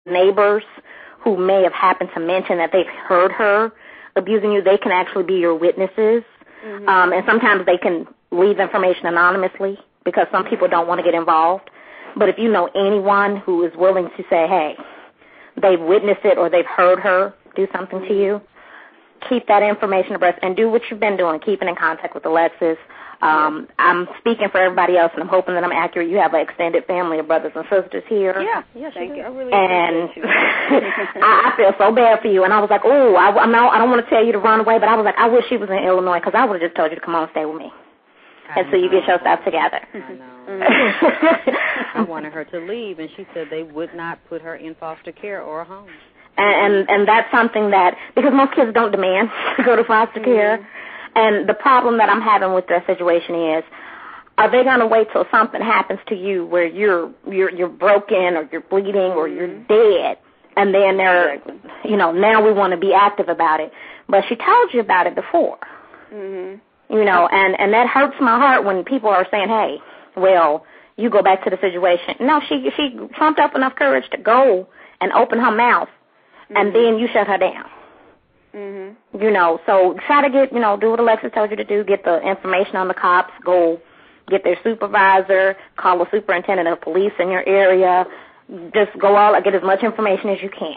neighbors who may have happened to mention that they've heard her abusing you, they can actually be your witnesses. And sometimes they can leave information anonymously because some people don't want to get involved. But if you know anyone who is willing to say, hey, they've witnessed it or they've heard her do something to you, keep that information abreast and do what you've been doing, keeping in contact with Alexyss. I'm speaking for everybody else, and I'm hoping that I'm accurate. You have an extended family of brothers and sisters here. Yeah, thank you. I really appreciate you. I feel so bad for you. And I was like, oh, I don't want to tell you to run away, but I was like, I wish she was in Illinois because I would have just told you to come on and stay with me. And so you get yourself together. I know. I wanted her to leave, and she said they would not put her in foster care or a home. And that's something that, because most kids don't demand to go to foster care, and the problem that I'm having with that situation is, are they going to wait till something happens to you where you're broken or you're bleeding or you're dead, and then they're, now we want to be active about it. But she told you about it before, and that hurts my heart when people are saying, hey, well, you go back to the situation. No, she trumped up enough courage to go and open her mouth, and then you shut her down. So try to get, do what Alexyss told you to do, get the information on the cops, go get their supervisor, call the superintendent of police in your area, just go get as much information as you can.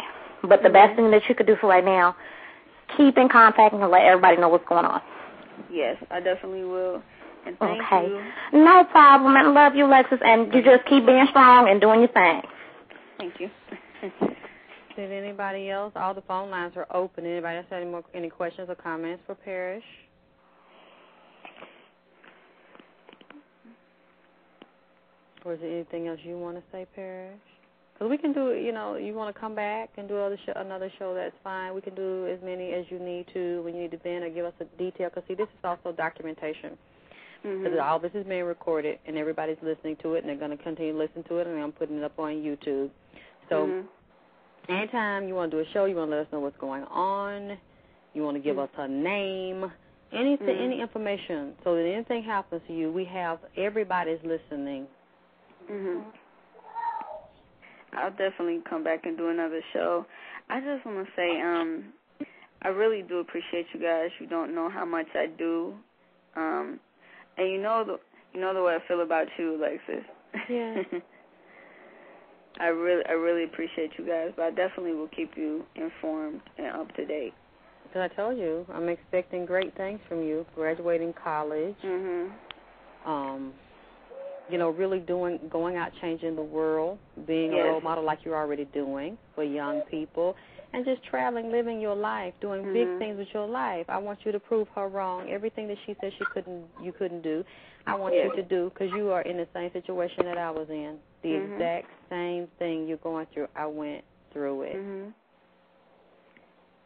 But the best thing that you could do for right now, keep in contact and let everybody know what's going on. Yes, I definitely will. And thank you. No problem. I love you, Alexyss, and you just keep being strong and doing your thing. Thank you. Did anybody else? All the phone lines are open. Anybody else have any questions or comments for Parrish? Or is there anything else you want to say, Parrish? Because we can do, you want to come back and do another show, that's fine. We can do as many as you need to when you need to vent or give us a detail. Because, see, this is also documentation. Because all this is being recorded, and everybody's listening to it, and they're going to continue to listen to it, and I'm putting it up on YouTube. So anytime you want to do a show, you want to let us know what's going on, you want to give us a name, anything, any information, so that anything happens to you, we have everybody's listening. I'll definitely come back and do another show. I just want to say I really do appreciate you guys. You don't know how much I do. And you know the way I feel about you, Alexyss. Yeah. I really appreciate you guys, but I definitely will keep you informed and up to date. Because I told you, I'm expecting great things from you. Graduating college, really going out, changing the world, being a role model like you're already doing for young people, and just traveling, living your life, doing big things with your life. I want you to prove her wrong. Everything that she said you couldn't do, I want you to do, because you are in the same situation that I was in. The exact same thing you're going through, I went through it.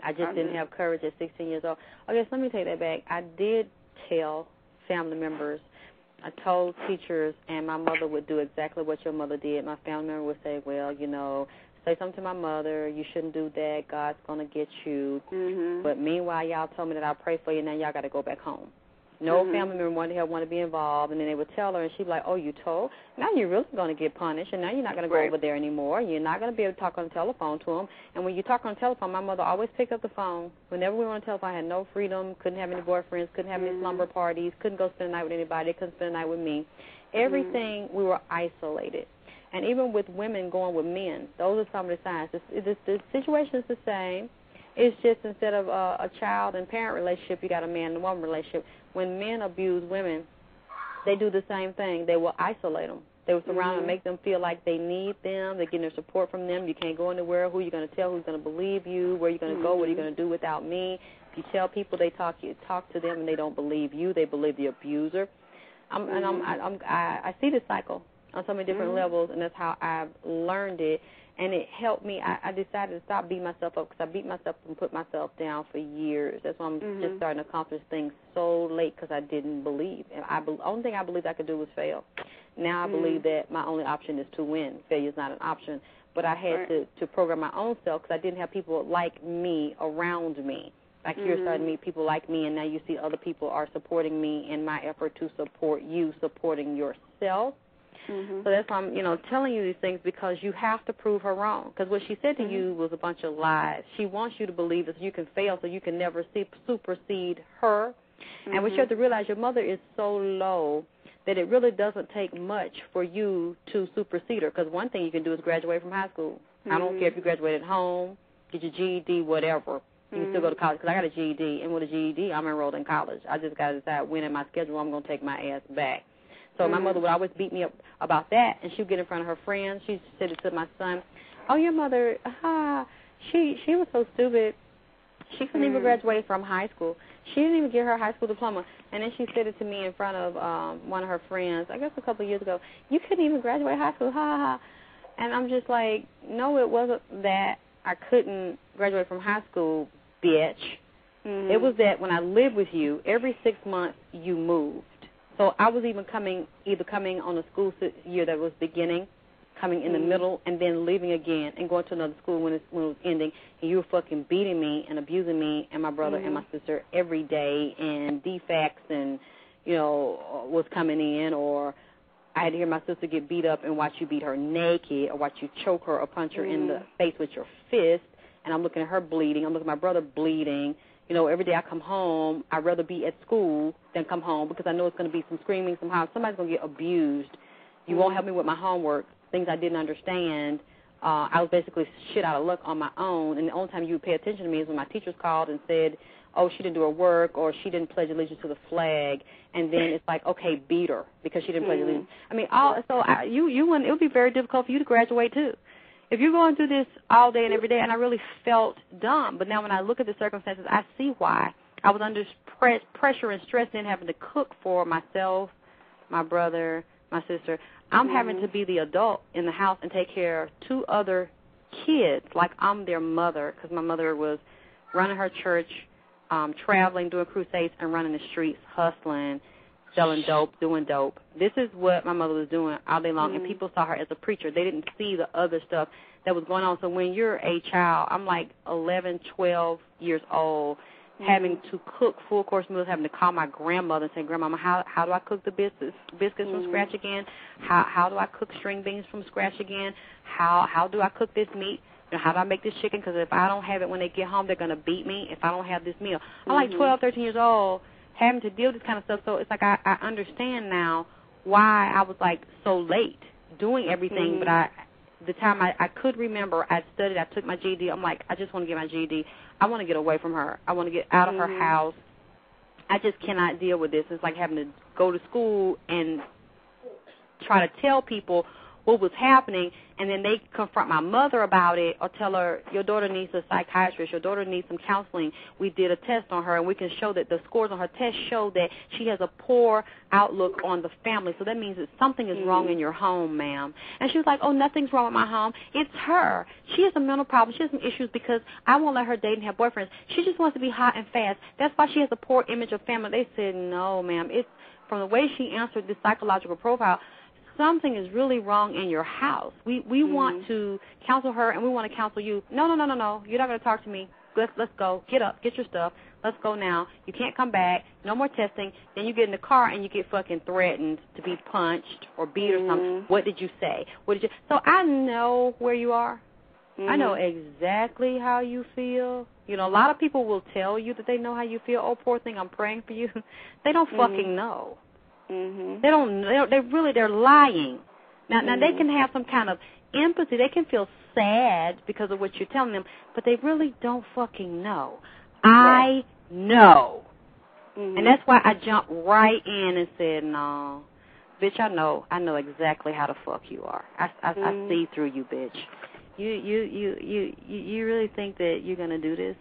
I just didn't have courage at 16 years old. I guess let me take that back. I did tell family members. I told teachers, and my mother would do exactly what your mother did. My family member would say, well, say something to my mother. You shouldn't do that. God's going to get you. But meanwhile, y'all told me that I'll pray for you. Now y'all got to go back home. No family member wanted to be involved, and then they would tell her, and she'd be like, oh, you told? Now you're really going to get punished, and now you're not going to go over there anymore. You're not going to be able to talk on the telephone to them. And when you talk on the telephone, my mother always picked up the phone. Whenever we were on the telephone, I had no freedom, couldn't have any boyfriends, couldn't have any slumber parties, couldn't go spend the night with anybody, couldn't spend the night with me. Everything, we were isolated. And even with women going with men, those are some of the signs. The situation is the same. It's just instead of a child and parent relationship, you got a man and woman relationship. When men abuse women, they do the same thing. They will isolate them. They will surround them and make them feel like they need them. They're getting their support from them. You can't go anywhere. Who are you going to tell? Who's going to believe you? Where are you going to go? What are you going to do without me? If you tell people, they talk to them and they don't believe you. They believe the abuser. I see this cycle on so many different levels, and that's how I've learned it. And it helped me. I decided to stop beating myself up, because I beat myself up and put myself down for years. That's why I'm just starting to accomplish things so late, because I didn't believe. And the only thing I believed I could do was fail. Now I believe that my only option is to win. Failure is not an option. But I had to program my own self, because I didn't have people like me around me. Like you're starting to meet people like me, and now you see other people are supporting me in my effort to support you, supporting yourself. So that's why I'm, telling you these things, because you have to prove her wrong. Because what she said to you was a bunch of lies. She wants you to believe that you can fail so you can never supersede her. And what you have to realize, your mother is so low that it really doesn't take much for you to supersede her. Because one thing you can do is graduate from high school. I don't care if you graduate at home, get your GED, whatever. You can still go to college, because I got a GED, and with a GED, I'm enrolled in college. I just got to decide when in my schedule I'm going to take my ass back. So my mother would always beat me up about that, and she would get in front of her friends. She said it to my son, "Oh, your mother, she was so stupid. She couldn't even graduate from high school. She didn't even get her high school diploma." And then she said it to me in front of one of her friends, I guess a couple of years ago. "You couldn't even graduate high school, ha, ha, ha." And I'm just like, no, it wasn't that I couldn't graduate from high school, bitch. It was that when I lived with you, every 6 months you moved. So I was either coming on a school year that was beginning, coming in the middle, and then leaving again and going to another school when it was ending. And you were fucking beating me and abusing me and my brother and my sister every day, and defects and, was coming in, or I had to hear my sister get beat up and watch you beat her naked, or watch you choke her or punch her in the face with your fist. And I'm looking at her bleeding. I'm looking at my brother bleeding. Every day I come home, I'd rather be at school than come home, because I know it's going to be some screaming somehow. Somebody's going to get abused. You won't help me with my homework, things I didn't understand. I was basically shit out of luck on my own, and the only time you would pay attention to me is when my teachers called and said, "Oh, she didn't do her work," or "She didn't pledge allegiance to the flag," and then it's like, okay, beat her because she didn't pledge allegiance. I mean, it would be very difficult for you to graduate too. If you're going through this all day and every day, and I really felt dumb, but now when I look at the circumstances, I see why. I was under pressure and stress and having to cook for myself, my brother, my sister. I'm having to be the adult in the house and take care of 2 other kids like I'm their mother, because my mother was running her church, traveling, doing crusades, and running the streets, hustling, selling dope, doing dope. This is what my mother was doing all day long, and people saw her as a preacher. They didn't see the other stuff that was going on. So when you're a child, I'm like 11, 12 years old, having to cook full-course meals, having to call my grandmother and say, "Grandmama, how do I cook the biscuits from scratch again? How do I cook string beans from scratch again? How do I cook this meat? How do I make this chicken? Because if I don't have it when they get home, they're going to beat me if I don't have this meal." I'm like 12, 13 years old, having to deal with this kind of stuff. So it's like I understand now why I was like so late doing everything. But the time I could remember, I studied, I took my GED. I'm like, I just want to get my GED. I want to get away from her. I want to get out of her house. I just cannot deal with this. It's like having to go to school and try to tell people what was happening, and then they confront my mother about it or tell her, "Your daughter needs a psychiatrist, your daughter needs some counseling. We did a test on her, and we can show that the scores on her test show that she has a poor outlook on the family. So that means that something is wrong in your home, ma'am." And she was like, "Oh, nothing's wrong with my home. It's her. She has a mental problem. She has some issues because I won't let her date and have boyfriends. She just wants to be hot and fast. That's why she has a poor image of family." They said, "No, ma'am. It's from the way she answered this psychological profile, something is really wrong in your house. We want to counsel her, and we want to counsel you. No. You're not going to talk to me. Let's go. Get up. Get your stuff. Let's go now. You can't come back. No more testing." Then you get in the car, and you get fucking threatened to be punched or beat or something. What did you say? So I know where you are. I know exactly how you feel. A lot of people will tell you that they know how you feel. "Oh, poor thing, I'm praying for you." They don't fucking know. They don't. They're lying. Now they can have some kind of empathy. They can feel sad because of what you're telling them, but they really don't fucking know. I know, and that's why I jumped right in and said, "No, bitch, I know exactly how the fuck you are. I see through you, bitch. You really think that you're gonna do this?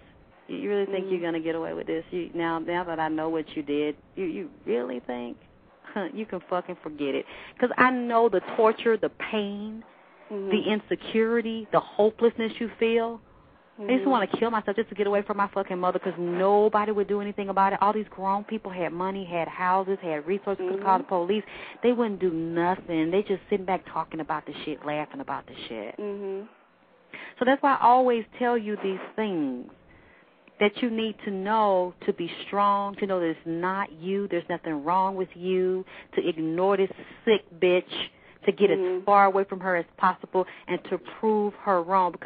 You really think you're gonna get away with this? Now that I know what you did, you really think?" You can fucking forget it. Because I know the torture, the pain, the insecurity, the hopelessness you feel. I used to want to kill myself just to get away from my fucking mother, because nobody would do anything about it. All these grown people had money, had houses, had resources, could call the police. They wouldn't do nothing. They just sitting back talking about the shit, laughing about the shit. So that's why I always tell you these things that you need to know to be strong, to know that it's not you, there's nothing wrong with you, to ignore this sick bitch, to get as far away from her as possible and to prove her wrong, because